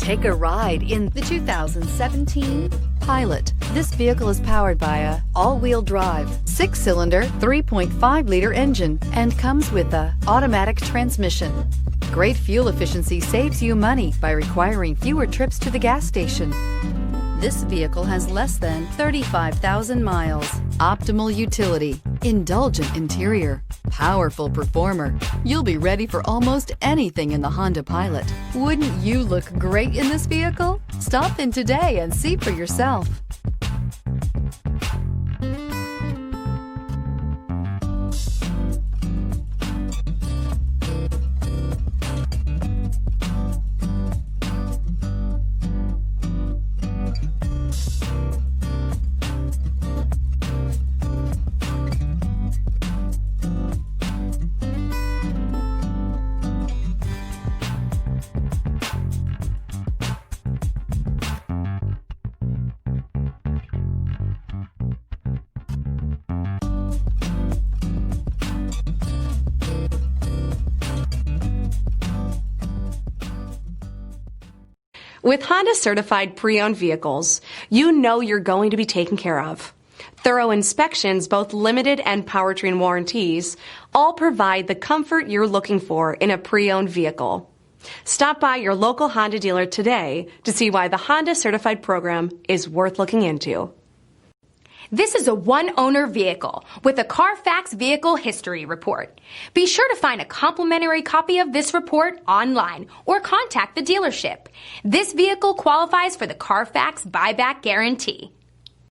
Take a ride in the 2017 Pilot. This vehicle is powered by a all-wheel drive, 6-cylinder, 3.5-liter engine and comes with a automatic transmission. Great fuel efficiency saves you money by requiring fewer trips to the gas station. This vehicle has less than 35,000 miles. Optimal utility, indulgent interior, powerful performer. You'll be ready for almost anything in the Honda Pilot. Wouldn't you look great in this vehicle? Stop in today and see for yourself. With Honda certified pre-owned vehicles, you know you're going to be taken care of. Thorough inspections, both limited and powertrain warranties, all provide the comfort you're looking for in a pre-owned vehicle. Stop by your local Honda dealer today to see why the Honda certified program is worth looking into. This is a one-owner vehicle with a Carfax Vehicle History Report. Be sure to find a complimentary copy of this report online or contact the dealership. This vehicle qualifies for the Carfax Buyback Guarantee.